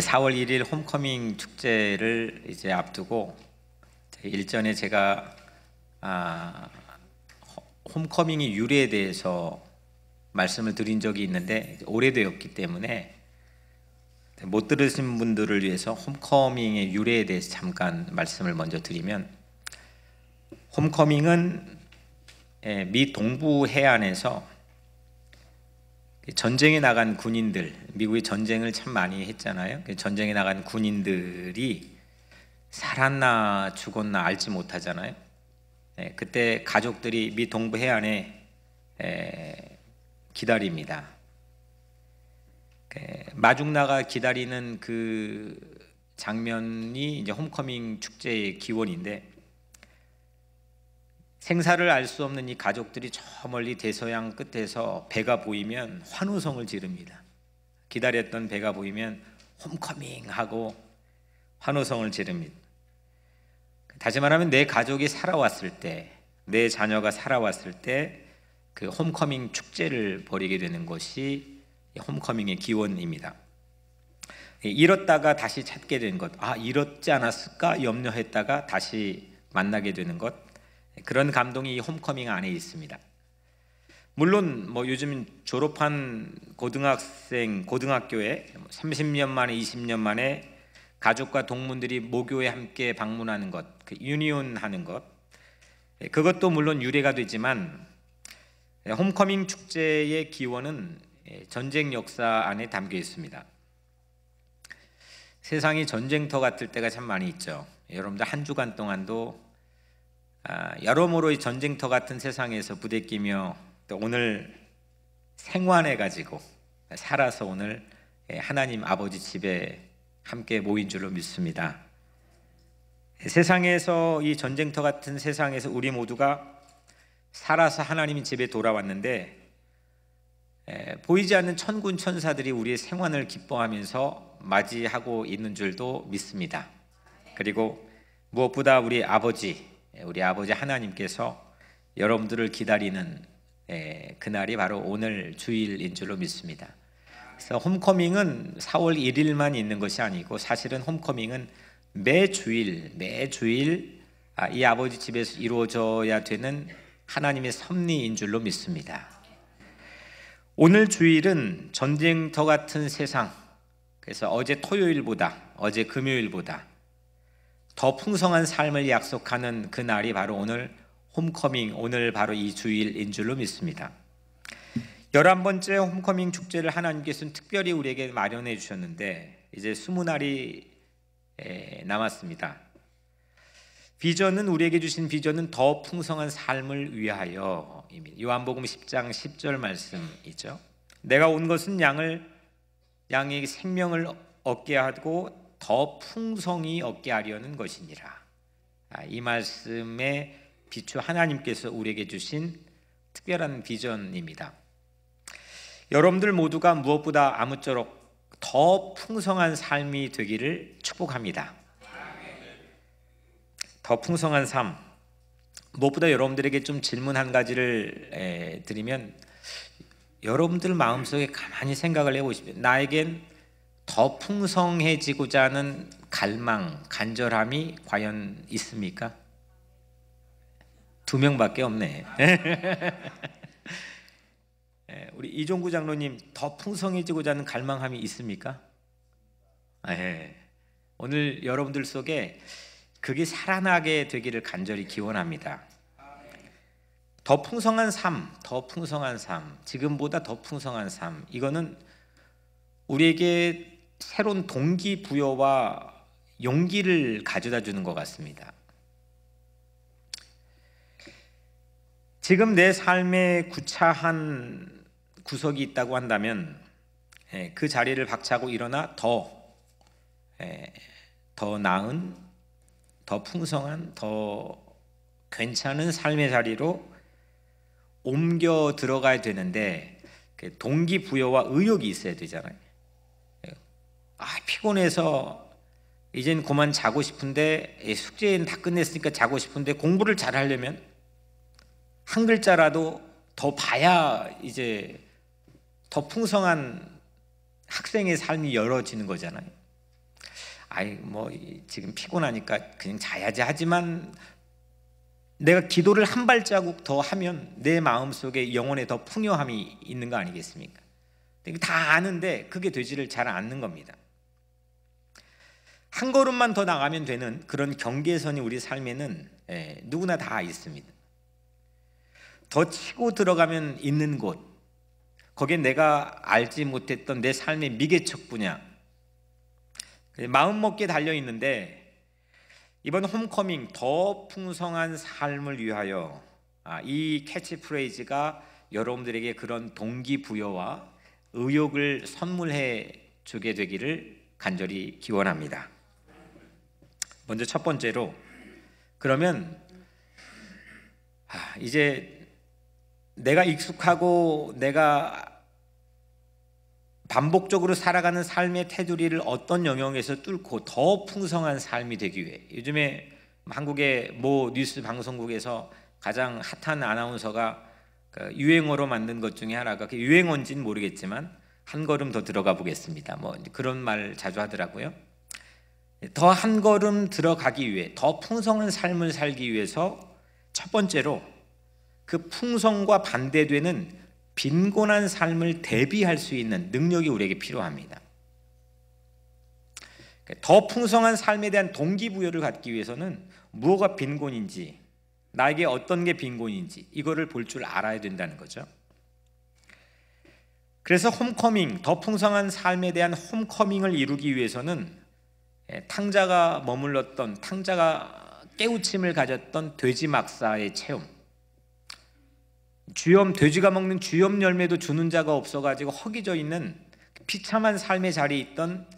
4월 1일 홈커밍 축제를 이제 앞두고 일전에 제가 홈커밍의 유래에 대해서 말씀을 드린 적이 있는데 오래되었기 때문에 못 들으신 분들을 위해서 홈커밍의 유래에 대해서 잠깐 말씀을 먼저 드리면, 홈커밍은 미 동부 해안에서 전쟁에 나간 군인들, 미국이 전쟁을 참 많이 했잖아요. 전쟁에 나간 군인들이 살았나 죽었나 알지 못하잖아요. 그때 가족들이 미 동부 해안에 기다립니다. 마중 나가 기다리는 그 장면이 이제 홈커밍 축제의 기원인데, 생사를 알 수 없는 이 가족들이 저 멀리 대서양 끝에서 배가 보이면 환호성을 지릅니다. 기다렸던 배가 보이면 홈커밍 하고 환호성을 지릅니다. 다시 말하면 내 가족이 살아왔을 때, 내 자녀가 살아왔을 때 그 홈커밍 축제를 벌이게 되는 것이 홈커밍의 기원입니다. 잃었다가 다시 찾게 된 것, 잃었지 않았을까 염려했다가 다시 만나게 되는 것, 그런 감동이 이 홈커밍 안에 있습니다. 물론 요즘 졸업한 고등학교에 30년 만에 20년 만에 가족과 동문들이 모교에 함께 방문하는 것, 유니온 하는 것, 그것도 물론 유래가 되지만 홈커밍 축제의 기원은 전쟁 역사 안에 담겨 있습니다. 세상이 전쟁터 같을 때가 참 많이 있죠. 여러분들 한 주간 동안도 여러모로 이 전쟁터 같은 세상에서 부대끼며 또 오늘 생환해가지고 살아서 오늘 하나님 아버지 집에 함께 모인 줄로 믿습니다. 세상에서, 이 전쟁터 같은 세상에서 우리 모두가 살아서 하나님 집에 돌아왔는데, 보이지 않는 천군 천사들이 우리의 생환을 기뻐하면서 맞이하고 있는 줄도 믿습니다. 그리고 무엇보다 우리 아버지 하나님께서 여러분들을 기다리는 그날이 바로 오늘 주일인 줄로 믿습니다. 그래서 홈커밍은 4월 1일만 있는 것이 아니고, 사실은 홈커밍은 매주일 이 아버지 집에서 이루어져야 되는 하나님의 섭리인 줄로 믿습니다. 오늘 주일은 전쟁터 같은 세상, 그래서 어제 토요일보다, 어제 금요일보다 더 풍성한 삶을 약속하는 그 날이 바로 오늘 홈커밍, 오늘 바로 이 주일인 줄로 믿습니다. 11번째 홈커밍 축제를 하나님께서는 특별히 우리에게 마련해 주셨는데, 이제 20날이 남았습니다. 비전은, 우리에게 주신 비전은 더 풍성한 삶을 위하여. 요한복음 10장 10절 말씀이죠. 내가 온 것은 양에게 생명을 얻게 하고 더 풍성히 얻게 하려는 것이니라. 이 말씀에 비추어 하나님께서 우리에게 주신 특별한 비전입니다. 여러분들 모두가 무엇보다 아무쪼록 더 풍성한 삶이 되기를 축복합니다. 더 풍성한 삶, 무엇보다 여러분들에게 좀 질문 한 가지를 드리면, 여러분들 마음속에 가만히 생각을 해보십시오. 나에겐 더 풍성해지고자 하는 갈망, 간절함이 과연 있습니까? 2명밖에 없네. 우리 이종구 장로님, 더 풍성해지고자 하는 갈망함이 있습니까? 오늘 여러분들 속에 그게 살아나게 되기를 간절히 기원합니다. 더 풍성한 삶, 더 풍성한 삶, 지금보다 더 풍성한 삶, 이거는 우리에게 새로운 동기부여와 용기를 가져다 주는 것 같습니다. 지금 내 삶에 구차한 구석이 있다고 한다면 그 자리를 박차고 일어나 더 나은, 더 풍성한, 더 괜찮은 삶의 자리로 옮겨 들어가야 되는데, 동기부여와 의욕이 있어야 되잖아요. 피곤해서 이젠 그만 자고 싶은데, 숙제는 다 끝냈으니까 자고 싶은데, 공부를 잘 하려면 한 글자라도 더 봐야 이제 더 풍성한 학생의 삶이 열어지는 거잖아요. 지금 피곤하니까 그냥 자야지 하지만 내가 기도를 한 발자국 더 하면 내 마음속에 영혼에 더 풍요함이 있는 거 아니겠습니까? 다 아는데 그게 되지를 잘 않는 겁니다. 한 걸음만 더 나가면 되는 그런 경계선이 우리 삶에는 누구나 다 있습니다. 더 치고 들어가면 있는 곳, 거기에 내가 알지 못했던 내 삶의 미개척 분야, 마음먹기에 달려있는데 이번 홈커밍 더 풍성한 삶을 위하여, 이 캐치프레이즈가 여러분들에게 그런 동기부여와 의욕을 선물해 주게 되기를 간절히 기원합니다. 먼저 첫 번째로, 그러면 이제 내가 익숙하고 내가 반복적으로 살아가는 삶의 테두리를 어떤 영역에서 뚫고 더 풍성한 삶이 되기 위해, 요즘에 한국의 모 뉴스 방송국에서 가장 핫한 아나운서가 유행어로 만든 것 중에 하나가, 그 유행어인지는 모르겠지만 한 걸음 더 들어가 보겠습니다, 그런 말 자주 하더라고요. 더 한 걸음 들어가기 위해, 더 풍성한 삶을 살기 위해서 첫 번째로 그 풍성과 반대되는 빈곤한 삶을 대비할 수 있는 능력이 우리에게 필요합니다. 더 풍성한 삶에 대한 동기부여를 갖기 위해서는 무엇가 빈곤인지, 나에게 어떤 게 빈곤인지 이거를 볼 줄 알아야 된다는 거죠. 그래서 홈커밍, 더 풍성한 삶에 대한 홈커밍을 이루기 위해서는 탕자가 머물렀던, 탕자가 깨우침을 가졌던 돼지 막사의 체험, 돼지가 먹는 주염 열매도 주는 자가 없어가지고 허기져 있는 비참한 삶의 자리에 있던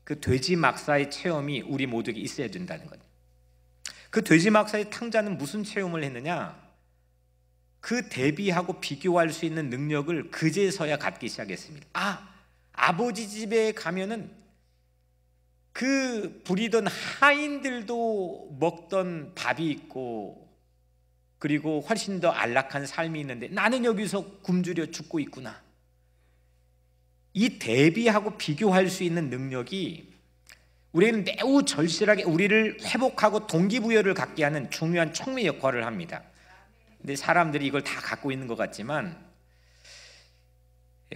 그 돼지 막사의 체험이 우리 모두에게 있어야 된다는 거예요. 그 돼지 막사의 탕자는 무슨 체험을 했느냐? 그 대비하고 비교할 수 있는 능력을 그제서야 갖기 시작했습니다. 아버지 집에 가면은 그 부리던 하인들도 먹던 밥이 있고, 그리고 훨씬 더 안락한 삶이 있는데 나는 여기서 굶주려 죽고 있구나. 이 대비하고 비교할 수 있는 능력이 우리는 매우 절실하게 우리를 회복하고 동기부여를 갖게 하는 중요한 촉매 역할을 합니다. 근데 사람들이 이걸 다 갖고 있는 것 같지만,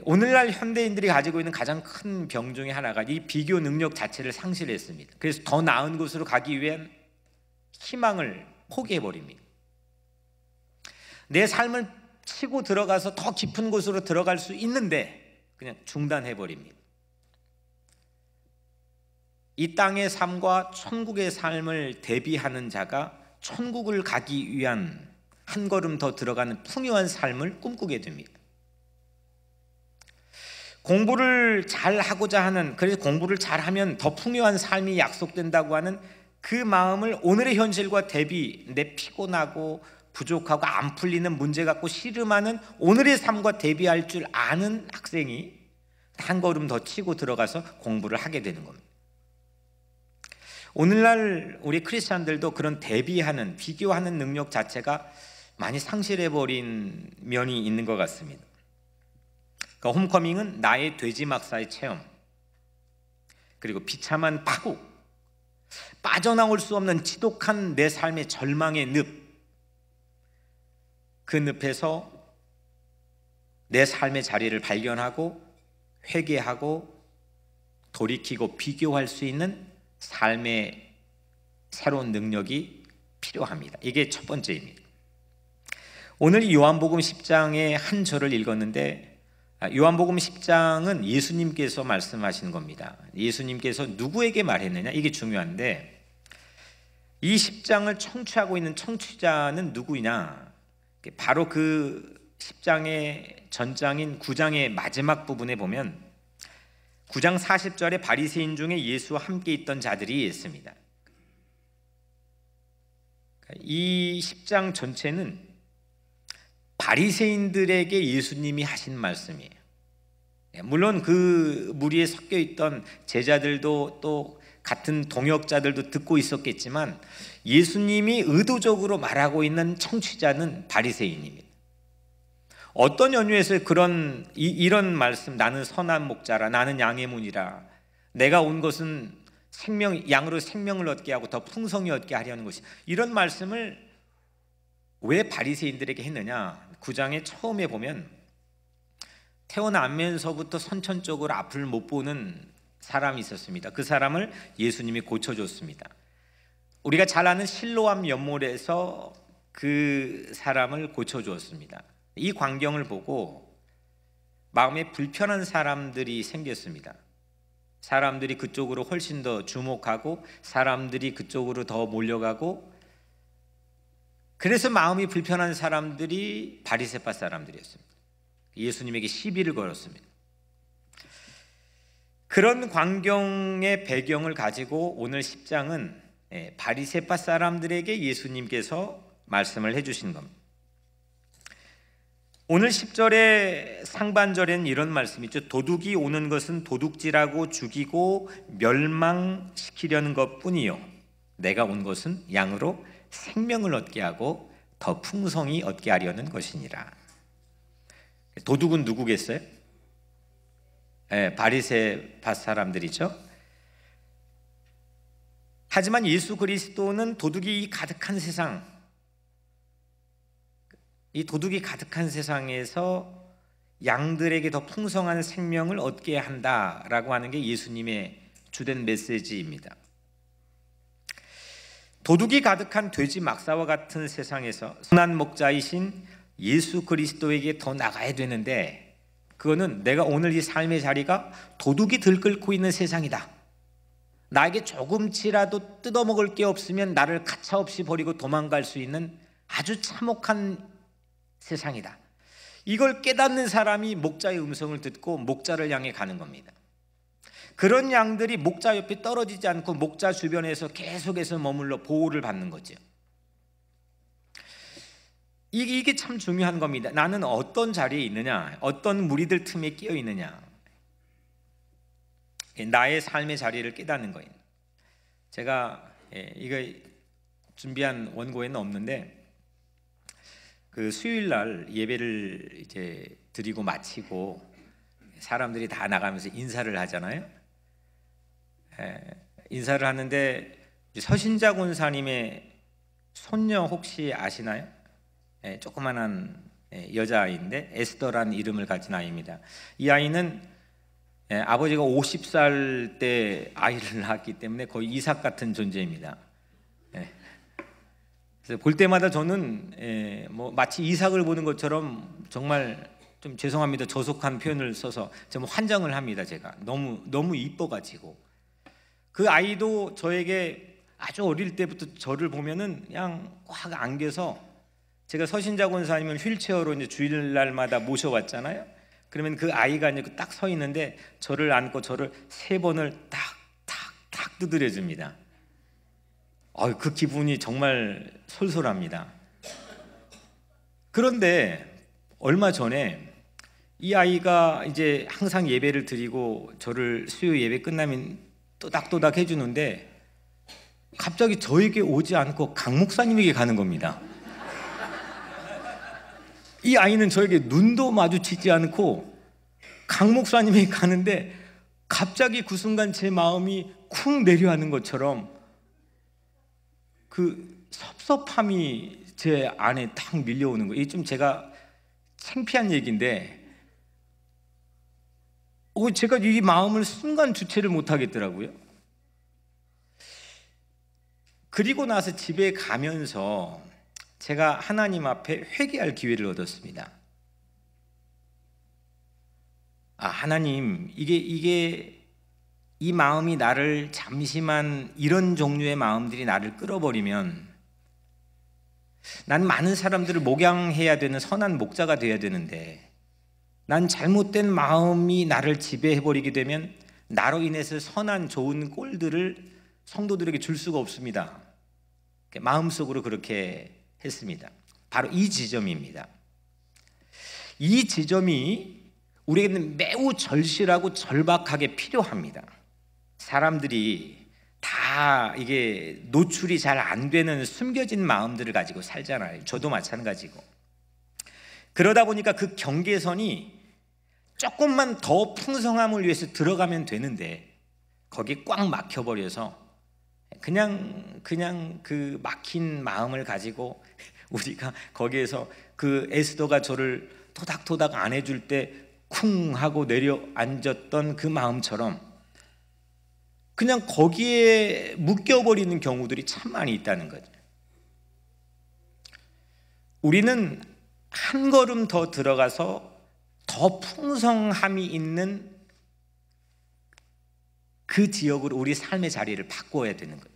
오늘날 현대인들이 가지고 있는 가장 큰 병 중에 하나가 이 비교 능력 자체를 상실했습니다. 그래서 더 나은 곳으로 가기 위한 희망을 포기해버립니다. 내 삶을 치고 들어가서 더 깊은 곳으로 들어갈 수 있는데 그냥 중단해버립니다. 이 땅의 삶과 천국의 삶을 대비하는 자가 천국을 가기 위한 한 걸음 더 들어가는 풍요한 삶을 꿈꾸게 됩니다. 공부를 잘 하고자 하는, 그래서 공부를 잘하면 더 풍요한 삶이 약속된다고 하는 그 마음을 오늘의 현실과 대비, 내 피곤하고 부족하고 안 풀리는 문제 갖고 씨름하는 오늘의 삶과 대비할 줄 아는 학생이 한 걸음 더 치고 들어가서 공부를 하게 되는 겁니다. 오늘날 우리 크리스찬들도 그런 대비하는, 비교하는 능력 자체가 많이 상실해버린 면이 있는 것 같습니다. 그러니까 홈커밍은 나의 돼지 막사의 체험, 그리고 비참한 파국, 빠져나올 수 없는 지독한 내 삶의 절망의 늪, 그 늪에서 내 삶의 자리를 발견하고 회개하고 돌이키고 비교할 수 있는 삶의 새로운 능력이 필요합니다. 이게 첫 번째입니다. 오늘 요한복음 10장의 한 절을 읽었는데, 요한복음 10장은 예수님께서 말씀하신 겁니다. 예수님께서 누구에게 말했느냐, 이게 중요한데, 이 10장을 청취하고 있는 청취자는 누구냐? 바로 그 10장의 전장인 9장의 마지막 부분에 보면 9장 40절에 바리새인 중에 예수와 함께 있던 자들이 있습니다. 이 10장 전체는 바리새인들에게 예수님이 하신 말씀이에요. 물론 그 무리에 섞여 있던 제자들도 또 같은 동역자들도 듣고 있었겠지만 예수님이 의도적으로 말하고 있는 청취자는 바리새인입니다. 어떤 연유에서 이런 말씀, 나는 선한 목자라, 나는 양의 문이라, 내가 온 것은 양으로 생명을 얻게 하고 더 풍성히 얻게 하려는 것이, 이런 말씀을 왜 바리새인들에게 했느냐? 9장의 처음에 보면 태어나면서부터 선천적으로 앞을 못 보는 사람이 있었습니다. 그 사람을 예수님이 고쳐줬습니다. 우리가 잘 아는 실로암 연못에서 그 사람을 고쳐주었습니다. 이 광경을 보고 마음에 불편한 사람들이 생겼습니다. 사람들이 그쪽으로 훨씬 더 주목하고 사람들이 그쪽으로 더 몰려가고, 그래서 마음이 불편한 사람들이 바리새파 사람들이었습니다. 예수님에게 시비를 걸었습니다. 그런 광경의 배경을 가지고 오늘 10장은 바리새파 사람들에게 예수님께서 말씀을 해주신 겁니다. 오늘 10절의 상반절에는 이런 말씀이 있죠. 도둑이 오는 것은 도둑질하고 죽이고 멸망시키려는 것뿐이요, 내가 온 것은 양으로 생명을 얻게 하고 더 풍성히 얻게 하려는 것이니라. 도둑은 누구겠어요? 바리새파 사람들이죠. 하지만 예수 그리스도는 도둑이 가득한 세상, 이 도둑이 가득한 세상에서 양들에게 더 풍성한 생명을 얻게 한다라고 하는 게 예수님의 주된 메시지입니다. 도둑이 가득한 돼지 막사와 같은 세상에서 선한 목자이신 예수 그리스도에게 더 나가야 되는데, 그거는 내가 오늘 이 삶의 자리가 도둑이 들끓고 있는 세상이다, 나에게 조금치라도 뜯어먹을 게 없으면 나를 가차없이 버리고 도망갈 수 있는 아주 참혹한 세상이다, 이걸 깨닫는 사람이 목자의 음성을 듣고 목자를 향해 가는 겁니다. 그런 양들이 목자 옆에 떨어지지 않고 목자 주변에서 계속해서 머물러 보호를 받는 거죠. 이게 참 중요한 겁니다. 나는 어떤 자리에 있느냐, 어떤 무리들 틈에 끼어 있느냐, 나의 삶의 자리를 깨닫는 거예요. 제가 이거 준비한 원고에는 없는데, 그 수요일 날 예배를 이제 드리고 마치고 사람들이 다 나가면서 인사를 하잖아요. 인사를 하는데 서신자 권사님의 손녀 혹시 아시나요? 조그만한 여자아이인데 에스더라는 이름을 가진 아이입니다. 이 아이는 아버지가 50살 때 아이를 낳았기 때문에 거의 이삭 같은 존재입니다. 그래서 볼 때마다 저는 마치 이삭을 보는 것처럼, 정말 좀 죄송합니다, 저속한 표현을 써서 좀 환장을 합니다. 제가 너무 이뻐가지고. 그 아이도 저에게 아주 어릴 때부터 저를 보면은 그냥 꽉 안겨서, 제가 서신자 권사님을 휠체어로 이제 주일날마다 모셔왔잖아요. 그러면 그 아이가 이제 딱 서 있는데 저를 안고 저를 3번을 탁 두드려 줍니다. 그 기분이 정말 솔솔합니다. 그런데 얼마 전에 이 아이가 이제 항상 예배를 드리고 저를 수요 예배 끝나면 또닥또닥 해주는데, 갑자기 저에게 오지 않고 강 목사님에게 가는 겁니다. 이 아이는 저에게 눈도 마주치지 않고 강 목사님에게 가는데, 갑자기 그 순간 제 마음이 쿵 내려앉는 것처럼 그 섭섭함이 제 안에 탁 밀려오는 거예요. 이게 좀 제가 창피한 얘기인데, 제가 이 마음을 순간 주체를 못 하겠더라고요. 그리고 나서 집에 가면서 제가 하나님 앞에 회개할 기회를 얻었습니다. 하나님, 이게 이 마음이 나를, 잠시만 이런 종류의 마음들이 나를 끌어버리면 난 많은 사람들을 목양해야 되는 선한 목자가 되어야 되는데, 난 잘못된 마음이 나를 지배해버리게 되면 나로 인해서 선한 좋은 꼴들을 성도들에게 줄 수가 없습니다. 마음속으로 그렇게 했습니다. 바로 이 지점입니다. 이 지점이 우리에게는 매우 절실하고 절박하게 필요합니다. 사람들이 다 이게 노출이 잘 안 되는 숨겨진 마음들을 가지고 살잖아요. 저도 마찬가지고. 그러다 보니까 그 경계선이 조금만 더 풍성함을 위해서 들어가면 되는데, 거기 꽉 막혀버려서 그냥 그 막힌 마음을 가지고 우리가 거기에서 그 에스더가 저를 토닥토닥 안 해줄 때 쿵 하고 내려앉았던 그 마음처럼 그냥 거기에 묶여버리는 경우들이 참 많이 있다는 거죠. 우리는 한 걸음 더 들어가서 더 풍성함이 있는 그 지역으로 우리 삶의 자리를 바꿔야 되는 거예요.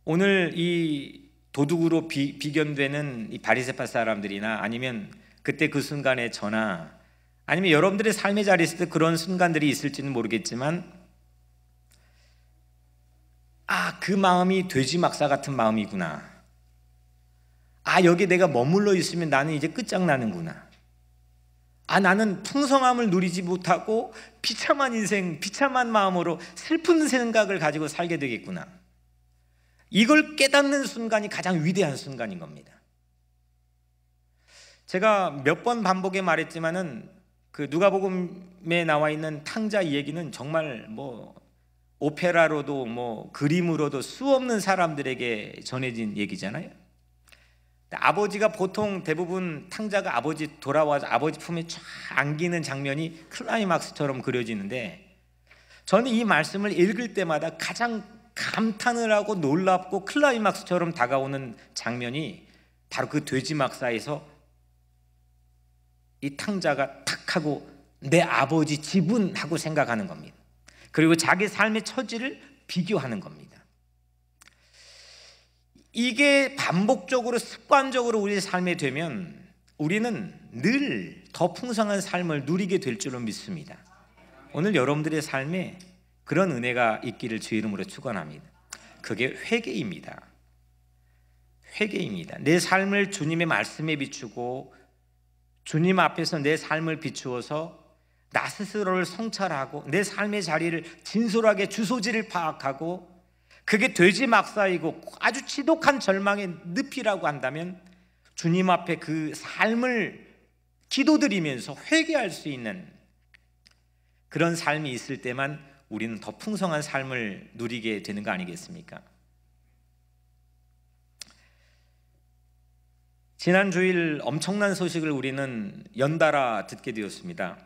오늘 이 도둑으로 비견되는 이 바리새파 사람들이나 아니면 그때 그 순간의 저나 아니면 여러분들의 삶의 자리에 있을 때 그런 순간들이 있을지는 모르겠지만 그 마음이 돼지 막사 같은 마음이구나. 여기 내가 머물러 있으면 나는 이제 끝장나는구나. 나는 풍성함을 누리지 못하고 비참한 인생, 비참한 마음으로 슬픈 생각을 가지고 살게 되겠구나. 이걸 깨닫는 순간이 가장 위대한 순간인 겁니다. 제가 몇 번 반복해 말했지만은 그 누가복음에 나와 있는 탕자 이 얘기는 정말 뭐 오페라로도 그림으로도 수없는 사람들에게 전해진 얘기잖아요. 아버지가 보통 대부분 탕자가 아버지 돌아와서 아버지 품에 쫙 안기는 장면이 클라이막스처럼 그려지는데, 저는 이 말씀을 읽을 때마다 가장 감탄을 하고 놀랍고 클라이막스처럼 다가오는 장면이 바로 그 돼지 막사에서 이 탕자가 탁 하고 내 아버지 집은 하고 생각하는 겁니다. 그리고 자기 삶의 처지를 비교하는 겁니다. 이게 반복적으로 습관적으로 우리의 삶에 되면 우리는 늘 더 풍성한 삶을 누리게 될 줄로 믿습니다. 오늘 여러분들의 삶에 그런 은혜가 있기를 주의 이름으로 축원합니다. 그게 회개입니다. 회개입니다. 내 삶을 주님의 말씀에 비추고 주님 앞에서 내 삶을 비추어서 나 스스로를 성찰하고 내 삶의 자리를 진솔하게 주소지를 파악하고 그게 돼지 막사이고 아주 지독한 절망의 늪이라고 한다면 주님 앞에 그 삶을 기도드리면서 회개할 수 있는 그런 삶이 있을 때만 우리는 더 풍성한 삶을 누리게 되는 거 아니겠습니까? 지난 주일 엄청난 소식을 우리는 연달아 듣게 되었습니다.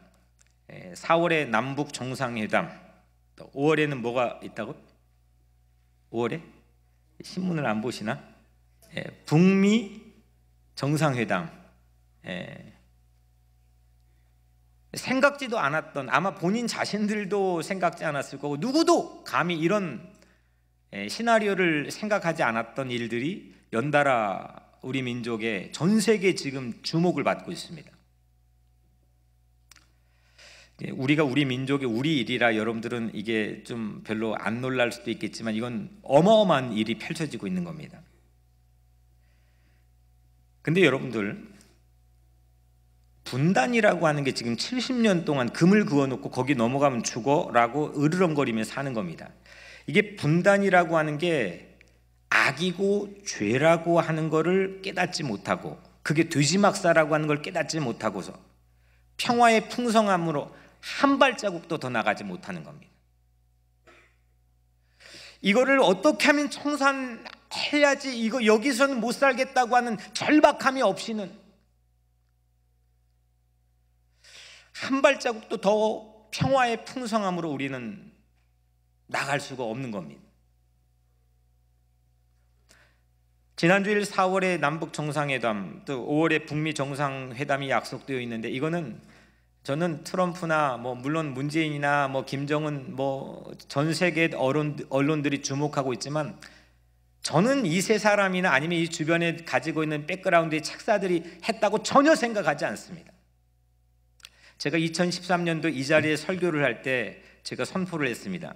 4월에 남북 정상회담, 5월에는 뭐가 있다고? 5월에? 신문을 안 보시나? 북미 정상회담. 생각지도 않았던, 아마 본인 자신들도 생각지 않았을 거고 누구도 감히 이런 시나리오를 생각하지 않았던 일들이 연달아 우리 민족의 전 세계 지금 주목을 받고 있습니다. 우리가 우리 민족의 우리 일이라 여러분들은 이게 좀 별로 안 놀랄 수도 있겠지만 이건 어마어마한 일이 펼쳐지고 있는 겁니다. 근데 여러분들, 분단이라고 하는 게 지금 70년 동안 금을 그어놓고 거기 넘어가면 죽어라고 으르렁거리며 사는 겁니다. 이게 분단이라고 하는 게 악이고 죄라고 하는 것을 깨닫지 못하고 그게 돼지막사라고 하는 걸 깨닫지 못하고서 평화의 풍성함으로 한 발자국도 더 나가지 못하는 겁니다. 이거를 어떻게 하면 청산해야지, 이거 여기서는 못 살겠다고 하는 절박함이 없이는 한 발자국도 더 평화의 풍성함으로 우리는 나갈 수가 없는 겁니다. 지난주일 4월에 남북 정상회담, 또 5월에 북미 정상회담이 약속되어 있는데, 이거는 저는 트럼프나 물론 문재인이나 김정은 전 세계 언론들이 주목하고 있지만, 저는 이 세 사람이나 아니면 이 주변에 가지고 있는 백그라운드의 책사들이 했다고 전혀 생각하지 않습니다. 제가 2013년도 이 자리에 설교를 할 때 제가 선포를 했습니다.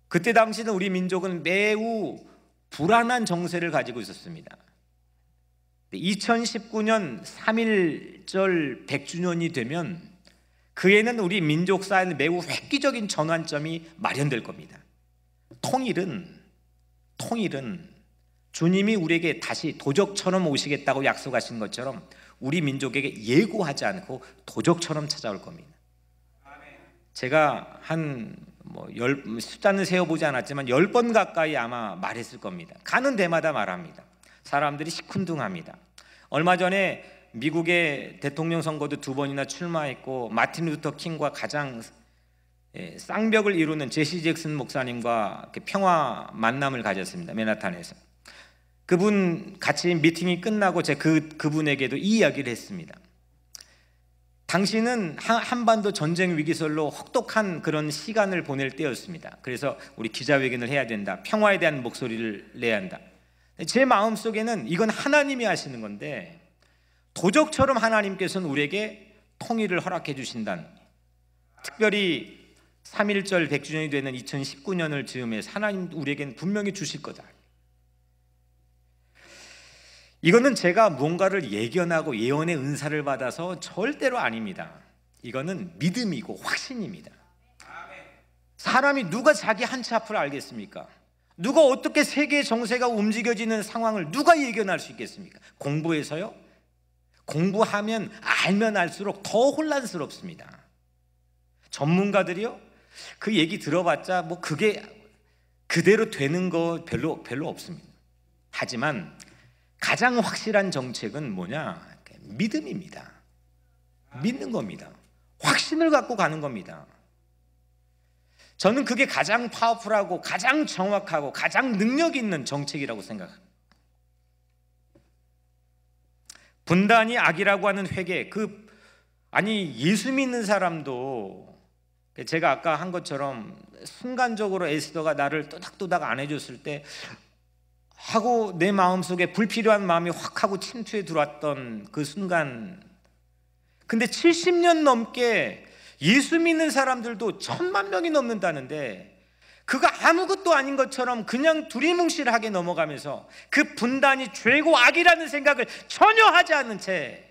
그때 당시는 우리 민족은 매우 불안한 정세를 가지고 있었습니다. 2019년 3.1절 100주년이 되면 그에는 우리 민족사에는 매우 획기적인 전환점이 마련될 겁니다. 통일은 주님이 우리에게 다시 도적처럼 오시겠다고 약속하신 것처럼 우리 민족에게 예고하지 않고 도적처럼 찾아올 겁니다. 제가 숫자는 세어보지 않았지만 10번 가까이 아마 말했을 겁니다. 가는 데마다 말합니다. 사람들이 시큰둥합니다. 얼마 전에 미국의 대통령 선거도 2번이나 출마했고 마틴 루터 킹과 가장 쌍벽을 이루는 제시 잭슨 목사님과 평화 만남을 가졌습니다. 맨하탄에서. 그분 같이 미팅이 끝나고 제가 그분에게도 이 이야기를 했습니다. 당신은 한반도 전쟁 위기설로 혹독한 그런 시간을 보낼 때였습니다. 그래서 우리 기자회견을 해야 된다. 평화에 대한 목소리를 내야 한다. 제 마음속에는 이건 하나님이 하시는 건데 도적처럼 하나님께서는 우리에게 통일을 허락해 주신다는, 특별히 3.1절 100주년이 되는 2019년을 즈음해서 하나님 우리에게는 분명히 주실 거다. 이거는 제가 뭔가를 예견하고 예언의 은사를 받아서 절대로 아닙니다. 이거는 믿음이고 확신입니다. 사람이 누가 자기 한치 앞을 알겠습니까? 누가 어떻게 세계의 정세가 움직여지는 상황을 누가 예견할 수 있겠습니까? 공부해서요? 공부하면 알면 알수록 더 혼란스럽습니다. 전문가들이요? 그 얘기 들어봤자 그게 그대로 되는 거 별로 없습니다. 하지만 가장 확실한 정책은 뭐냐? 믿음입니다. 믿는 겁니다. 확신을 갖고 가는 겁니다. 저는 그게 가장 파워풀하고 가장 정확하고 가장 능력 있는 정책이라고 생각합니다. 분단이 악이라고 하는 회개, 예수 믿는 사람도 제가 아까 한 것처럼 순간적으로 에스더가 나를 또닥또닥 안 해줬을 때 하고 내 마음속에 불필요한 마음이 확 하고 침투해 들어왔던 그 순간, 근데 70년 넘게 예수 믿는 사람들도 1,000만 명이 넘는다는데 그가 아무것도 아닌 것처럼 그냥 두리뭉실하게 넘어가면서 그 분단이 죄고 악이라는 생각을 전혀 하지 않는 채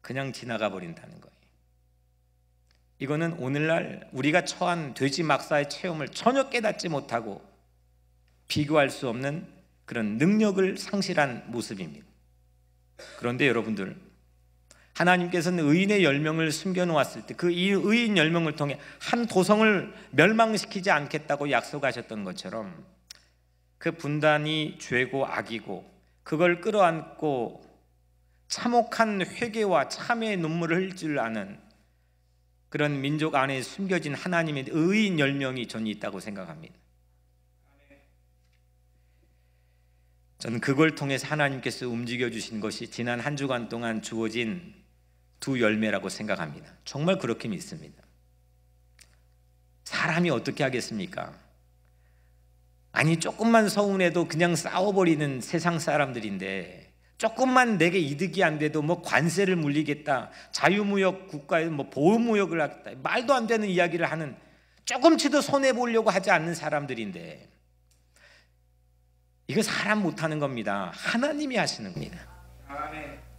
그냥 지나가 버린다는 거예요. 이거는 오늘날 우리가 처한 돼지 막사의 체험을 전혀 깨닫지 못하고 비교할 수 없는 그런 능력을 상실한 모습입니다. 그런데 여러분들, 하나님께서는 의인의 10명을 숨겨놓았을 때 그 의인 10명을 통해 한 도성을 멸망시키지 않겠다고 약속하셨던 것처럼 그 분단이 죄고 악이고 그걸 끌어안고 참혹한 회개와 참회의 눈물을 흘릴 줄 아는 그런 민족 안에 숨겨진 하나님의 의인 10명이 저는 있다고 생각합니다. 저는 그걸 통해서 하나님께서 움직여 주신 것이 지난 한 주간 동안 주어진 두 열매라고 생각합니다. 정말 그렇게 믿습니다. 사람이 어떻게 하겠습니까? 아니, 조금만 서운해도 그냥 싸워버리는 세상 사람들인데, 조금만 내게 이득이 안 돼도 관세를 물리겠다, 자유무역 국가에 보호무역을 하겠다, 말도 안 되는 이야기를 하는, 조금치도 손해보려고 하지 않는 사람들인데, 이거 사람 못하는 겁니다. 하나님이 하시는 겁니다.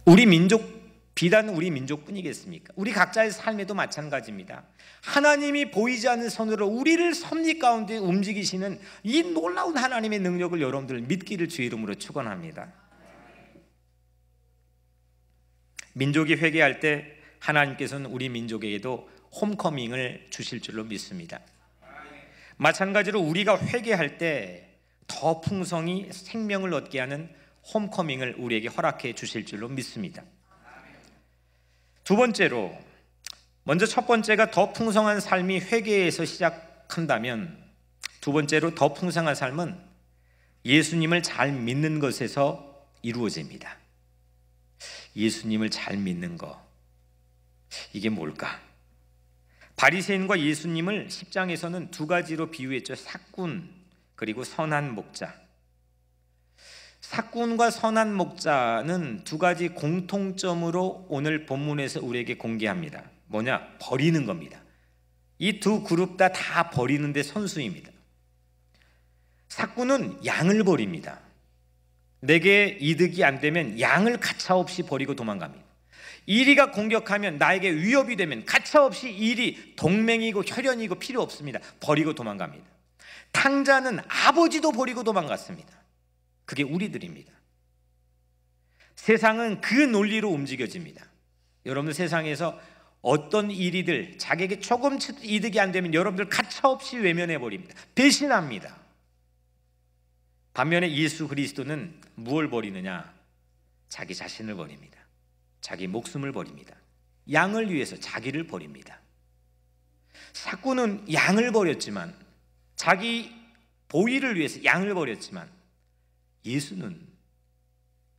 우리 민족, 비단 우리 민족뿐이겠습니까? 우리 각자의 삶에도 마찬가지입니다. 하나님이 보이지 않는 손으로 우리를 섭리 가운데 움직이시는 이 놀라운 하나님의 능력을 여러분들 믿기를 주의 이름으로 축원합니다. 민족이 회개할 때 하나님께서는 우리 민족에게도 홈커밍을 주실 줄로 믿습니다. 마찬가지로 우리가 회개할 때 더 풍성히 생명을 얻게 하는 홈커밍을 우리에게 허락해 주실 줄로 믿습니다. 두 번째로, 먼저 첫 번째가 더 풍성한 삶이 회개에서 시작한다면, 두 번째로 더 풍성한 삶은 예수님을 잘 믿는 것에서 이루어집니다. 예수님을 잘 믿는 것, 이게 뭘까? 바리새인과 예수님을 10장에서는 두 가지로 비유했죠. 삭군 그리고 선한 목자. 삭군과 선한 목자는 두 가지 공통점으로 오늘 본문에서 우리에게 공개합니다. 뭐냐? 버리는 겁니다. 이 두 그룹 다 버리는데 선수입니다. 삭군은 양을 버립니다. 내게 이득이 안 되면 양을 가차없이 버리고 도망갑니다. 이리가 공격하면, 나에게 위협이 되면 가차없이 이리 동맹이고 혈연이고 필요 없습니다. 버리고 도망갑니다. 탕자는 아버지도 버리고 도망갔습니다. 그게 우리들입니다. 세상은 그 논리로 움직여집니다. 여러분, 세상에서 어떤 일이들 자기에게 조금씩 이득이 안 되면 여러분들 가차없이 외면해 버립니다. 배신합니다. 반면에 예수 그리스도는 무엇을 버리느냐? 자기 자신을 버립니다. 자기 목숨을 버립니다. 양을 위해서 자기를 버립니다. 삭구는 양을 버렸지만, 자기 보위를 위해서 양을 버렸지만, 예수는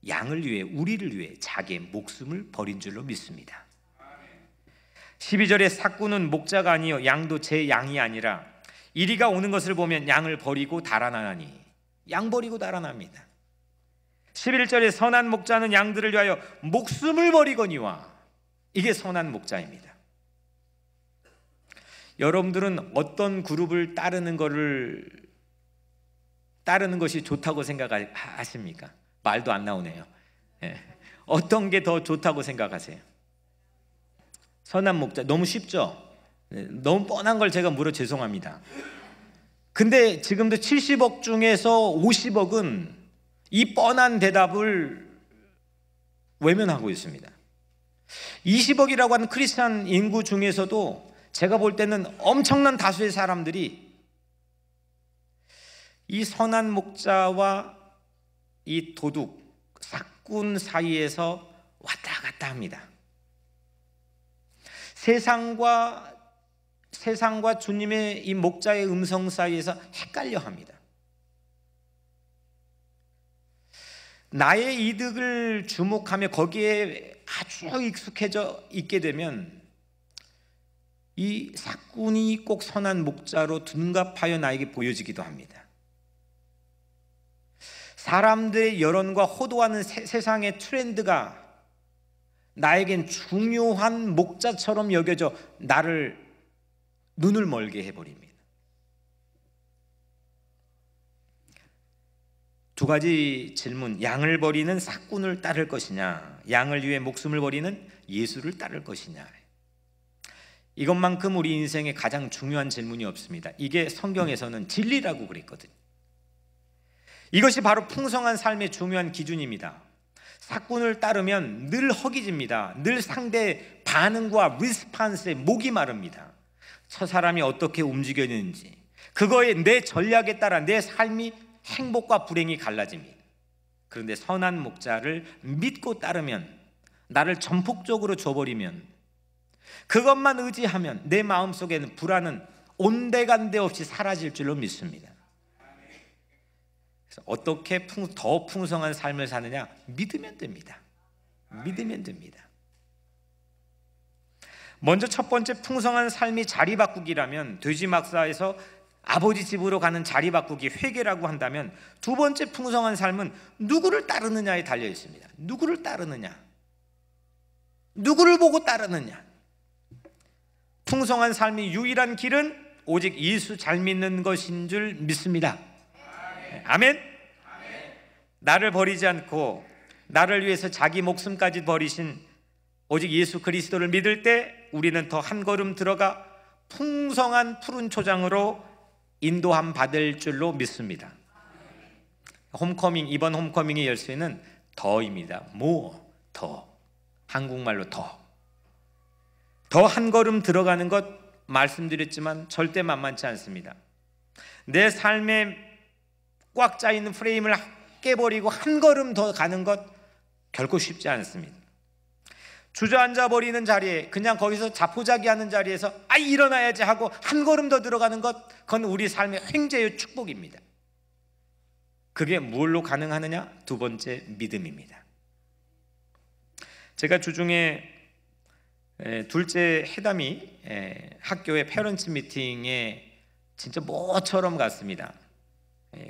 양을 위해, 우리를 위해 자기의 목숨을 버린 줄로 믿습니다. 12절에 삭구는 목자가 아니요 양도 제 양이 아니라 이리가 오는 것을 보면 양을 버리고 달아나나니, 양 버리고 달아납니다. 11절에 선한 목자는 양들을 위하여 목숨을 버리거니와, 이게 선한 목자입니다. 여러분들은 어떤 그룹을 따르는 것이 좋다고 생각하십니까? 말도 안 나오네요. 예. 어떤 게 더 좋다고 생각하세요? 선한 목자. 너무 쉽죠? 너무 뻔한 걸 제가 물어 죄송합니다. 근데 지금도 70억 중에서 50억은 이 뻔한 대답을 외면하고 있습니다. 20억이라고 하는 크리스찬 인구 중에서도 제가 볼 때는 엄청난 다수의 사람들이 이 선한 목자와 이 도둑, 삭군 사이에서 왔다 갔다 합니다. 세상과 주님의 이 목자의 음성 사이에서 헷갈려 합니다. 나의 이득을 주목하며 거기에 아주 익숙해져 있게 되면 이 삭군이 꼭 선한 목자로 둔갑하여 나에게 보여지기도 합니다. 사람들의 여론과 호도하는 세상의 트렌드가 나에겐 중요한 목자처럼 여겨져 나를 눈을 멀게 해버립니다. 두 가지 질문, 양을 버리는 삭군을 따를 것이냐, 양을 위해 목숨을 버리는 예수를 따를 것이냐. 이것만큼 우리 인생에 가장 중요한 질문이 없습니다. 이게 성경에서는 진리라고 그랬거든요. 이것이 바로 풍성한 삶의 중요한 기준입니다. 삭군을 따르면 늘 허기집니다. 늘 상대의 반응과 리스판스에 목이 마릅니다. 저 사람이 어떻게 움직였는지, 그거에 내 전략에 따라 내 삶이 행복과 불행이 갈라집니다. 그런데 선한 목자를 믿고 따르면, 나를 전폭적으로 줘버리면, 그것만 의지하면 내 마음속에는 불안은 온데간데 없이 사라질 줄로 믿습니다. 그래서 어떻게 더 풍성한 삶을 사느냐? 믿으면 됩니다. 믿으면 됩니다. 먼저 첫 번째 풍성한 삶이 자리 바꾸기라면, 돼지막사에서 아버지 집으로 가는 자리 바꾸기, 회개라고 한다면, 두 번째 풍성한 삶은 누구를 따르느냐에 달려 있습니다. 누구를 따르느냐, 누구를 보고 따르느냐. 풍성한 삶의 유일한 길은 오직 예수 잘 믿는 것인 줄 믿습니다. 아멘. 나를 버리지 않고 나를 위해서 자기 목숨까지 버리신 오직 예수 그리스도를 믿을 때 우리는 더 한 걸음 들어가 풍성한 푸른 초장으로 인도함 받을 줄로 믿습니다. 홈커밍, 이번 홈커밍의 열쇠는 더입니다. 더. 한국말로 더 한 걸음 들어가는 것 말씀드렸지만 절대 만만치 않습니다. 내 삶에 꽉 짜있는 프레임을 깨버리고 한 걸음 더 가는 것 결코 쉽지 않습니다. 주저앉아 버리는 자리에, 그냥 거기서 자포자기하는 자리에서 일어나야지 하고 한 걸음 더 들어가는 것, 그건 우리 삶의 횡재의 축복입니다. 그게 뭘로 가능하느냐? 두 번째, 믿음입니다. 제가 주중에 둘째 해담이 학교의 페런츠 미팅에 진짜 모처럼 갔습니다.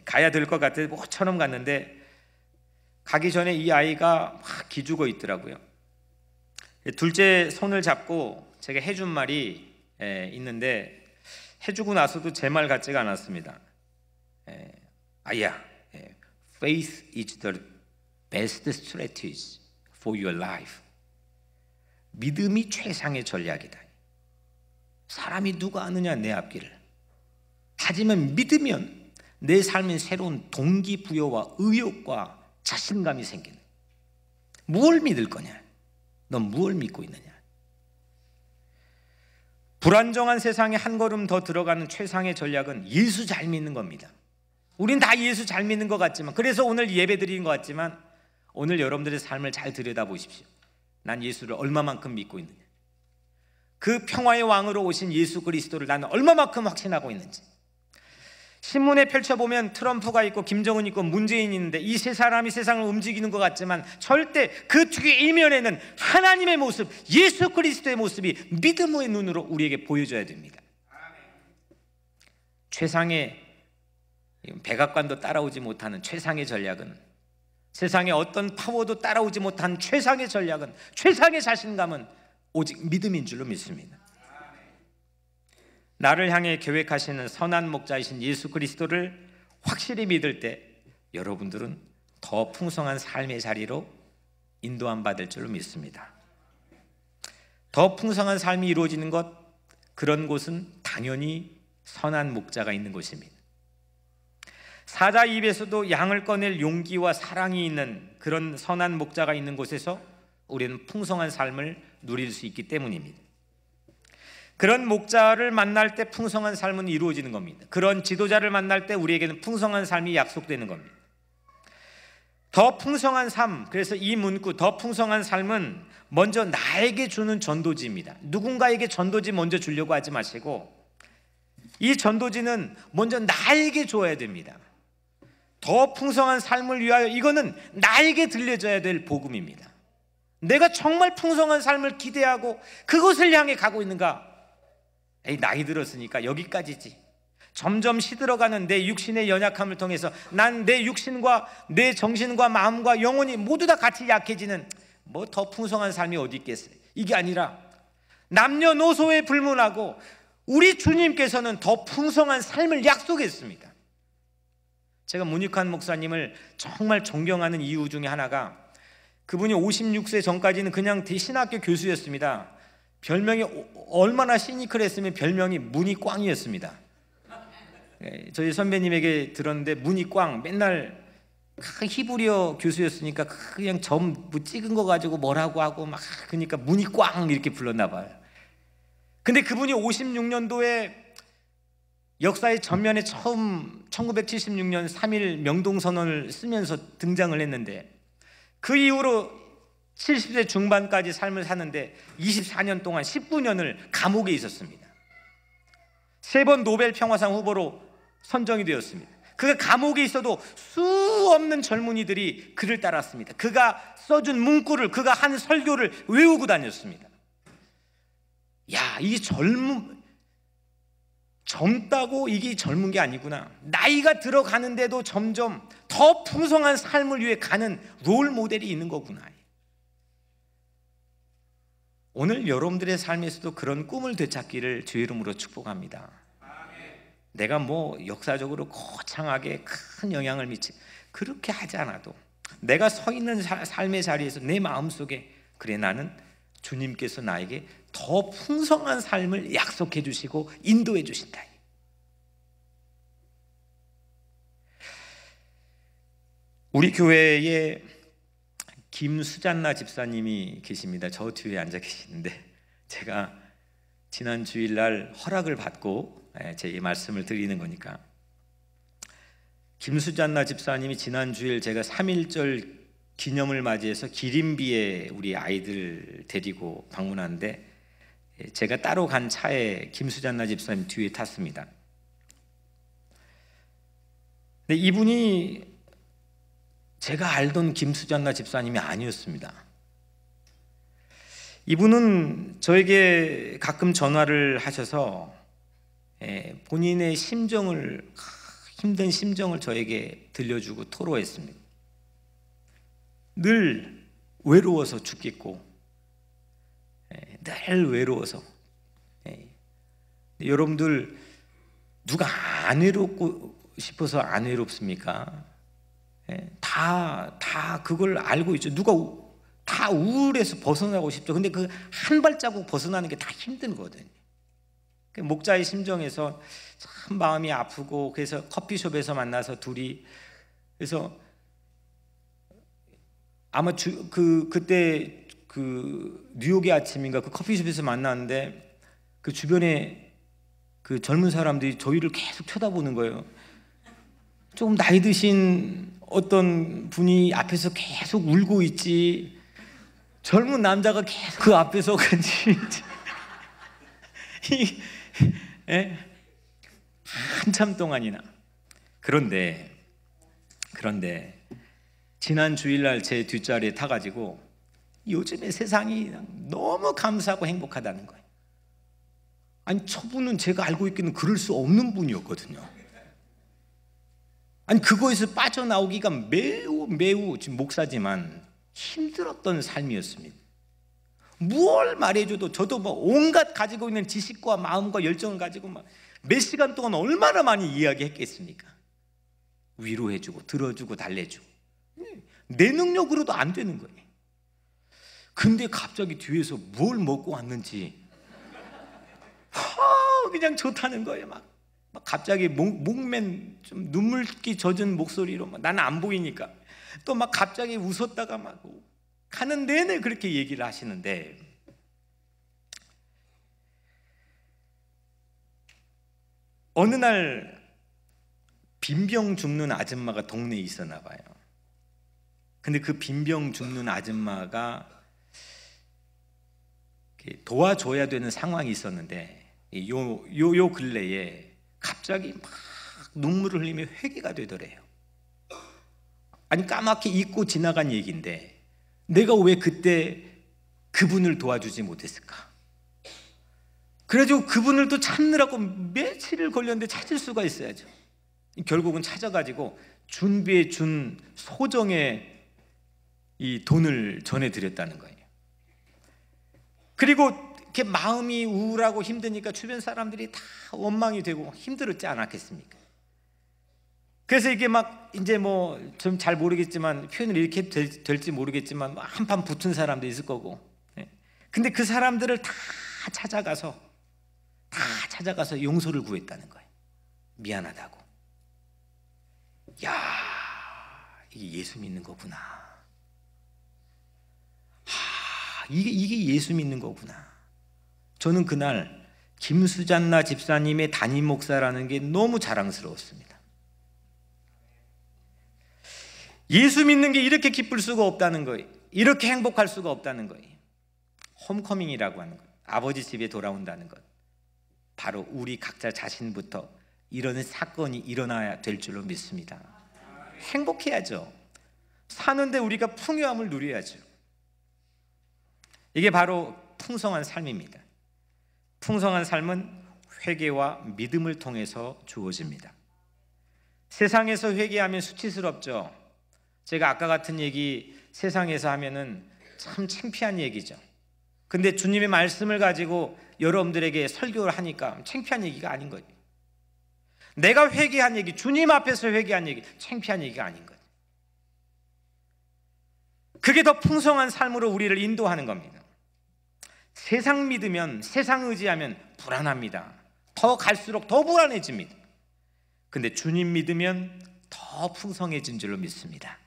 가야 될 것 같아서 모처럼 갔는데, 가기 전에 이 아이가 막 기죽어 있더라고요. 둘째 손을 잡고 제가 해준 말이 있는데, 해주고 나서도 제 말 같지가 않았습니다. 아이야, faith is the best strategy for your life. 믿음이 최상의 전략이다. 사람이 누가 아느냐 내 앞길을. 하지만 믿으면 내 삶에 새로운 동기부여와 의욕과 자신감이 생기는. 무엇을 믿을 거냐? 넌 무엇을 믿고 있느냐? 불안정한 세상에 한 걸음 더 들어가는 최상의 전략은 예수 잘 믿는 겁니다. 우린 다 예수 잘 믿는 것 같지만, 그래서 오늘 예배 드리는 것 같지만, 오늘 여러분들의 삶을 잘 들여다보십시오. 난 예수를 얼마만큼 믿고 있느냐, 그 평화의 왕으로 오신 예수 그리스도를 나는 얼마만큼 확신하고 있는지. 신문에 펼쳐보면 트럼프가 있고 김정은 있고 문재인이 있는데 이 세 사람이 세상을 움직이는 것 같지만 절대 그 뒤에 이면에는 하나님의 모습, 예수 그리스도의 모습이 믿음의 눈으로 우리에게 보여줘야 됩니다. 최상의 백악관도 따라오지 못하는 최상의 전략은, 세상의 어떤 파워도 따라오지 못한 최상의 전략은, 최상의 자신감은 오직 믿음인 줄로 믿습니다. 나를 향해 계획하시는 선한 목자이신 예수 그리스도를 확실히 믿을 때 여러분들은 더 풍성한 삶의 자리로 인도함 받을 줄로 믿습니다. 더 풍성한 삶이 이루어지는 것, 그런 곳은 당연히 선한 목자가 있는 곳입니다. 사자 입에서도 양을 꺼낼 용기와 사랑이 있는 그런 선한 목자가 있는 곳에서 우리는 풍성한 삶을 누릴 수 있기 때문입니다. 그런 목자를 만날 때 풍성한 삶은 이루어지는 겁니다. 그런 지도자를 만날 때 우리에게는 풍성한 삶이 약속되는 겁니다. 더 풍성한 삶, 그래서 이 문구 더 풍성한 삶은 먼저 나에게 주는 전도지입니다. 누군가에게 전도지 먼저 주려고 하지 마시고 이 전도지는 먼저 나에게 줘야 됩니다. 더 풍성한 삶을 위하여 이거는 나에게 들려줘야 될 복음입니다. 내가 정말 풍성한 삶을 기대하고 그것을 향해 가고 있는가? 에이, 나이 들었으니까 여기까지지. 점점 시들어가는 내 육신의 연약함을 통해서 난 내 육신과 내 정신과 마음과 영혼이 모두 다 같이 약해지는 뭐 더 풍성한 삶이 어디 있겠어요? 이게 아니라 남녀노소에 불문하고 우리 주님께서는 더 풍성한 삶을 약속했습니다. 제가 문익환 목사님을 정말 존경하는 이유 중에 하나가 그분이 56세 전까지는 그냥 신학교 교수였습니다. 별명이 얼마나 시니컬했으면 별명이 문이꽝이었습니다. 저희 선배님에게 들었는데 문이꽝, 맨날 히브리어 교수였으니까 그냥 점 찍은 거 가지고 뭐라고 하고 막 그러니까 문이꽝 이렇게 불렀나 봐요. 근데 그분이 56년도에 역사의 전면에 처음 1976년 3.1 명동선언을 쓰면서 등장을 했는데 그 이후로 70세 중반까지 삶을 사는데 24년 동안 19년을 감옥에 있었습니다. 3번 노벨 평화상 후보로 선정이 되었습니다. 그가 감옥에 있어도 수없는 젊은이들이 그를 따랐습니다. 그가 써준 문구를, 그가 한 설교를 외우고 다녔습니다. 야, 이 젊다고 이게 젊은 게 아니구나. 나이가 들어가는데도 점점 더 풍성한 삶을 위해 가는 롤 모델이 있는 거구나. 오늘 여러분들의 삶에서도 그런 꿈을 되찾기를 주의 이름으로 축복합니다. 내가 뭐 역사적으로 거창하게 큰 영향을 그렇게 하지 않아도 내가 서 있는 삶의 자리에서 내 마음속에 그래 나는 주님께서 나에게 더 풍성한 삶을 약속해 주시고 인도해 주신다. 우리 교회에 김수잔나 집사님이 계십니다. 저 뒤에 앉아 계시는데 제가 지난 주일날 허락을 받고 제 말씀을 드리는 거니까 김수잔나 집사님이 지난 주일 제가 3.1절 기념을 맞이해서 기린비에 우리 아이들 데리고 방문하는데 제가 따로 간 차에 김수잔나 집사님 뒤에 탔습니다. 근데 이분이 제가 알던 김수잔나 집사님이 아니었습니다. 이분은 저에게 가끔 전화를 하셔서 본인의 심정을, 힘든 심정을 저에게 들려주고 토로했습니다. 늘 외로워서 죽겠고 늘 외로워서 여러분들 누가 안 외롭고 싶어서 안 외롭습니까? 다 그걸 알고 있죠. 누가 다 우울해서 벗어나고 싶죠. 근데 그 한 발자국 벗어나는 게 다 힘든 거거든요. 목자의 심정에서 참 마음이 아프고 그래서 커피숍에서 만나서 둘이 그래서 아마 그때 그 뉴욕의 아침인가 그 커피숍에서 만났는데 그 주변에 그 젊은 사람들이 저희를 계속 쳐다보는 거예요. 조금 나이 드신 어떤 분이 앞에서 계속 울고 있지, 젊은 남자가 계속 그 앞에서 같이 한참 동안이나. 그런데 지난 주일날 제 뒷자리에 타가지고 요즘의 세상이 너무 감사하고 행복하다는 거예요. 아니, 저분은 제가 알고 있기는 그럴 수 없는 분이었거든요. 아니, 그거에서 빠져나오기가 매우 지금 목사지만 힘들었던 삶이었습니다. 무얼 말해줘도 저도 뭐 온갖 가지고 있는 지식과 마음과 열정을 가지고 막 몇 시간 동안 얼마나 많이 이야기했겠습니까? 위로해주고 들어주고 달래주고. 내 능력으로도 안 되는 거예요. 근데 갑자기 뒤에서 뭘 먹고 왔는지 그냥 좋다는 거예요. 막 갑자기 목맨 좀 눈물기 젖은 목소리로, 나는 안 보이니까 또 막 갑자기 웃었다가 막 가는 내내 그렇게 얘기를 하시는데, 어느 날 빈병 줍는 아줌마가 동네에 있었나 봐요. 근데 그 빈병 줍는 아줌마가 도와줘야 되는 상황이 있었는데, 요 근래에 갑자기 막 눈물을 흘리며 회개가 되더래요. 아니, 까맣게 잊고 지나간 얘기인데 내가 왜 그때 그분을 도와주지 못했을까? 그래가지고 그분을 또 찾느라고 며칠을 걸렸는데 찾을 수가 있어야죠. 결국은 찾아가지고 준비해 준 소정의 이 돈을 전해드렸다는 거예요. 그리고 이렇게 마음이 우울하고 힘드니까 주변 사람들이 다 원망이 되고 힘들었지 않았겠습니까? 그래서 이게 막 이제 뭐 좀 잘 모르겠지만, 표현을 이렇게 될지 모르겠지만 한판 붙은 사람도 있을 거고. 근데 그 사람들을 다 찾아가서 용서를 구했다는 거예요. 미안하다고. 야, 이게 예수 믿는 거구나. 이게 예수 믿는 거구나. 저는 그날 김수잔나 집사님의 담임 목사라는 게 너무 자랑스러웠습니다. 예수 믿는 게 이렇게 기쁠 수가 없다는 거예요. 이렇게 행복할 수가 없다는 거예요. 홈커밍이라고 하는 것, 아버지 집에 돌아온다는 것, 바로 우리 각자 자신부터 이런 사건이 일어나야 될 줄로 믿습니다. 행복해야죠. 사는데 우리가 풍요함을 누려야죠. 이게 바로 풍성한 삶입니다. 풍성한 삶은 회개와 믿음을 통해서 주어집니다. 세상에서 회개하면 수치스럽죠. 제가 아까 같은 얘기 세상에서 하면은 참 창피한 얘기죠. 근데 주님의 말씀을 가지고 여러분들에게 설교를 하니까 창피한 얘기가 아닌 거예요. 내가 회개한 얘기, 주님 앞에서 회개한 얘기, 창피한 얘기가 아닌 거예요. 그게 더 풍성한 삶으로 우리를 인도하는 겁니다. 세상 믿으면, 세상 의지하면 불안합니다. 더 갈수록 더 불안해집니다. 근데 주님 믿으면 더 풍성해진 줄로 믿습니다.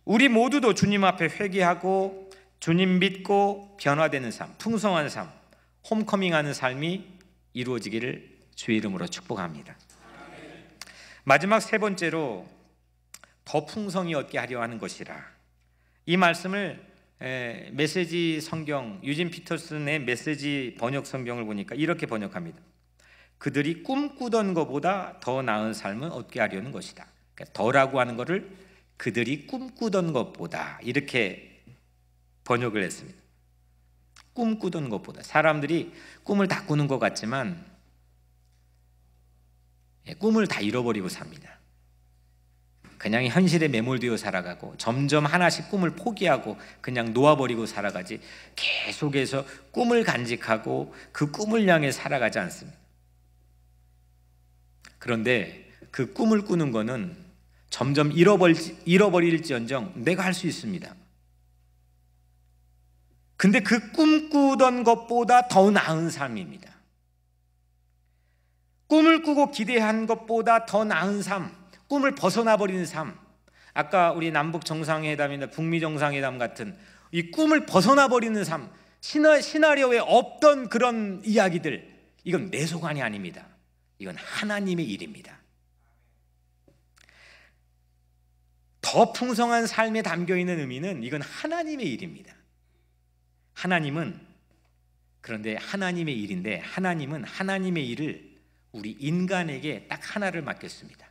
우리 모두도 주님 앞에 회개하고 주님 믿고 변화되는 삶, 풍성한 삶, 홈커밍하는 삶이 이루어지기를 주의 이름으로 축복합니다. 마지막 세 번째로 더 풍성히 얻게 하려 하는 것이라. 이 말씀을 메시지 성경, 유진 피터슨의 메시지 번역 성경을 보니까 이렇게 번역합니다. 그들이 꿈꾸던 것보다 더 나은 삶을 얻게 하려는 것이다. 그러니까 더라고 하는 것을 그들이 꿈꾸던 것보다, 이렇게 번역을 했습니다. 꿈꾸던 것보다. 사람들이 꿈을 다 꾸는 것 같지만 꿈을 다 잃어버리고 삽니다. 그냥 현실에 매몰되어 살아가고 점점 하나씩 꿈을 포기하고 그냥 놓아버리고 살아가지, 계속해서 꿈을 간직하고 그 꿈을 향해 살아가지 않습니다. 그런데 그 꿈을 꾸는 거는 점점 잃어버릴지언정 내가 할 수 있습니다. 근데 그 꿈꾸던 것보다 더 나은 삶입니다. 꿈을 꾸고 기대한 것보다 더 나은 삶, 꿈을 벗어나 버리는 삶. 아까 우리 남북 정상회담이나 북미 정상회담 같은 이 꿈을 벗어나 버리는 삶, 시나리오에 없던 그런 이야기들, 이건 내 소관이 아닙니다. 이건 하나님의 일입니다. 더 풍성한 삶에 담겨있는 의미는 이건 하나님의 일입니다. 그런데 하나님의 일인데, 하나님은 하나님의 일을 우리 인간에게 딱 하나를 맡겼습니다.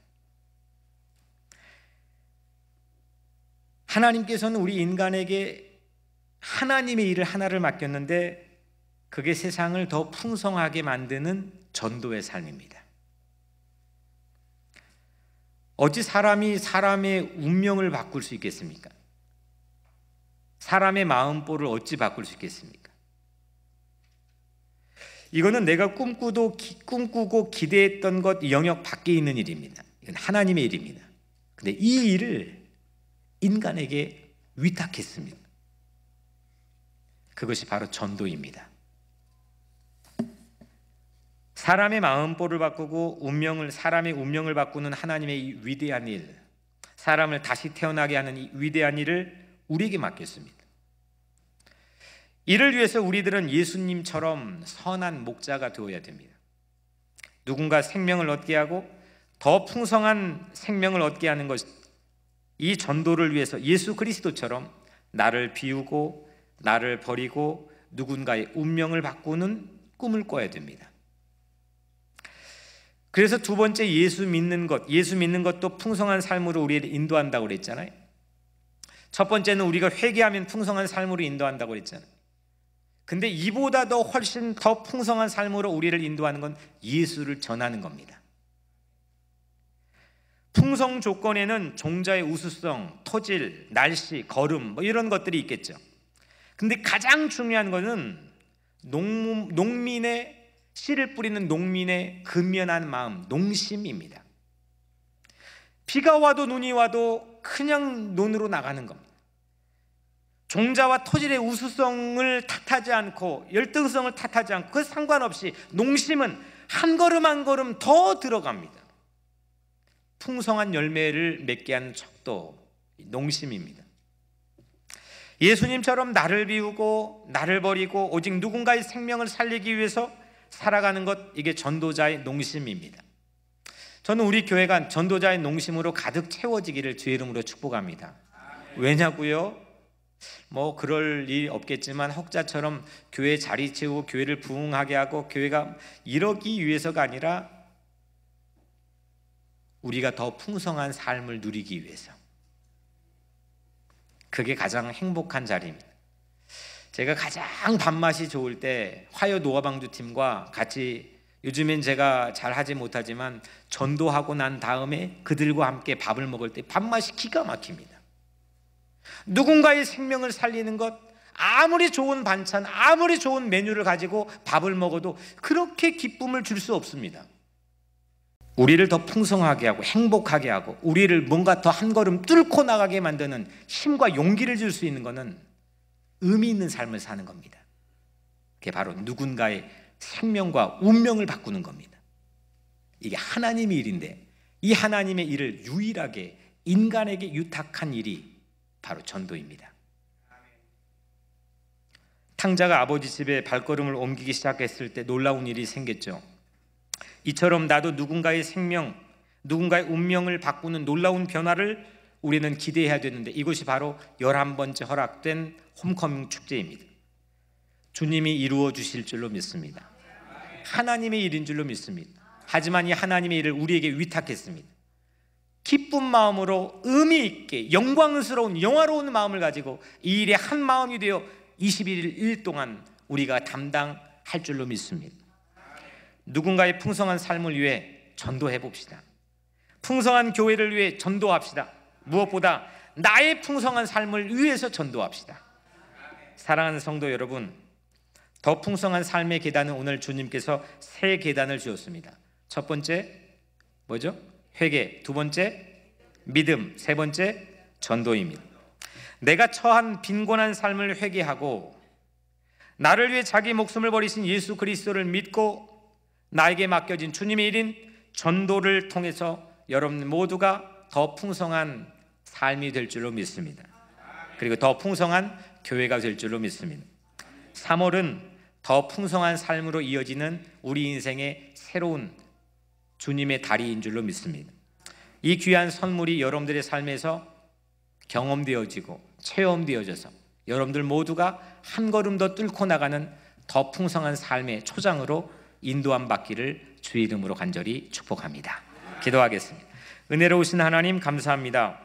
하나님께서는 우리 인간에게 하나님의 일을 하나를 맡겼는데, 그게 세상을 더 풍성하게 만드는 전도의 삶입니다. 어찌 사람이 사람의 운명을 바꿀 수 있겠습니까? 사람의 마음보를 어찌 바꿀 수 있겠습니까? 이거는 내가 꿈꾸고 기대했던 것 영역 밖에 있는 일입니다. 이건 하나님의 일입니다. 근데 이 일을 인간에게 위탁했습니다. 그것이 바로 전도입니다. 사람의 마음보를 바꾸고 사람의 운명을 바꾸는 하나님의 이 위대한 일, 사람을 다시 태어나게 하는 이 위대한 일을 우리에게 맡겼습니다. 이를 위해서 우리들은 예수님처럼 선한 목자가 되어야 됩니다. 누군가 생명을 얻게 하고 더 풍성한 생명을 얻게 하는 것, 이 전도를 위해서 예수 그리스도처럼 나를 비우고 나를 버리고 누군가의 운명을 바꾸는 꿈을 꿔야 됩니다. 그래서 두 번째, 예수 믿는 것도 풍성한 삶으로 우리를 인도한다고 그랬잖아요. 첫 번째는 우리가 회개하면 풍성한 삶으로 인도한다고 그랬잖아요. 근데 이보다 더 훨씬 더 풍성한 삶으로 우리를 인도하는 건 예수를 전하는 겁니다. 풍성 조건에는 종자의 우수성, 토질, 날씨, 걸음 이런 것들이 있겠죠. 근데 가장 중요한 것은 농민의 씨를 뿌리는 농민의 근면한 마음, 농심입니다. 비가 와도 눈이 와도 그냥 논으로 나가는 겁니다. 종자와 토질의 우수성을 탓하지 않고 열등성을 탓하지 않고 그 상관없이 농심은 한 걸음 한 걸음 더 들어갑니다. 풍성한 열매를 맺게 하는 척도 농심입니다. 예수님처럼 나를 비우고 나를 버리고 오직 누군가의 생명을 살리기 위해서 살아가는 것, 이게 전도자의 농심입니다. 저는 우리 교회가 전도자의 농심으로 가득 채워지기를 주의 이름으로 축복합니다. 왜냐고요? 그럴 일 없겠지만 혹자처럼 교회 자리 채우고 교회를 부흥하게 하고 교회가 이러기 위해서가 아니라 우리가 더 풍성한 삶을 누리기 위해서, 그게 가장 행복한 자리입니다. 제가 가장 밥맛이 좋을 때 화요 노아방주팀과 같이, 요즘엔 제가 잘 하지 못하지만 전도하고 난 다음에 그들과 함께 밥을 먹을 때 밥맛이 기가 막힙니다. 누군가의 생명을 살리는 것, 아무리 좋은 반찬, 아무리 좋은 메뉴를 가지고 밥을 먹어도 그렇게 기쁨을 줄 수 없습니다. 우리를 더 풍성하게 하고 행복하게 하고 우리를 뭔가 더 한 걸음 뚫고 나가게 만드는 힘과 용기를 줄 수 있는 것은 의미 있는 삶을 사는 겁니다. 그게 바로 누군가의 생명과 운명을 바꾸는 겁니다. 이게 하나님의 일인데, 이 하나님의 일을 유일하게 인간에게 유탁한 일이 바로 전도입니다. 탕자가 아버지 집에 발걸음을 옮기기 시작했을 때 놀라운 일이 생겼죠. 이처럼 나도 누군가의 생명, 누군가의 운명을 바꾸는 놀라운 변화를 우리는 기대해야 되는데, 이것이 바로 11번째 허락된 홈커밍 축제입니다. 주님이 이루어 주실 줄로 믿습니다. 하나님의 일인 줄로 믿습니다. 하지만 이 하나님의 일을 우리에게 위탁했습니다. 기쁜 마음으로 의미 있게 영광스러운 영화로운 마음을 가지고 이 일에 한 마음이 되어 21일 동안 우리가 담당할 줄로 믿습니다. 누군가의 풍성한 삶을 위해 전도해 봅시다. 풍성한 교회를 위해 전도합시다. 무엇보다 나의 풍성한 삶을 위해서 전도합시다. 사랑하는 성도 여러분, 더 풍성한 삶의 계단은 오늘 주님께서 세 계단을 주었습니다. 첫 번째 뭐죠? 회개, 두 번째 믿음, 세 번째 전도입니다. 내가 처한 빈곤한 삶을 회개하고 나를 위해 자기 목숨을 버리신 예수 그리스도를 믿고 나에게 맡겨진 주님의 일인 전도를 통해서 여러분 모두가 더 풍성한 삶이 될 줄로 믿습니다. 그리고 더 풍성한 교회가 될 줄로 믿습니다. 3월은 더 풍성한 삶으로 이어지는 우리 인생의 새로운 주님의 달인 줄로 믿습니다. 이 귀한 선물이 여러분들의 삶에서 경험되어지고 체험되어져서 여러분들 모두가 한 걸음 더 뚫고 나가는 더 풍성한 삶의 초장으로 인도함 받기를 주의 이름으로 간절히 축복합니다. 기도하겠습니다. 은혜로우신 하나님 감사합니다.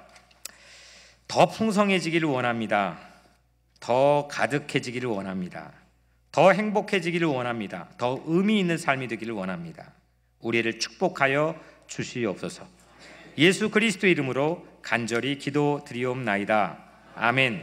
더 풍성해지기를 원합니다. 더 가득해지기를 원합니다. 더 행복해지기를 원합니다. 더 의미 있는 삶이 되기를 원합니다. 우리를 축복하여 주시옵소서. 예수 그리스도 이름으로 간절히 기도드리옵나이다. 아멘.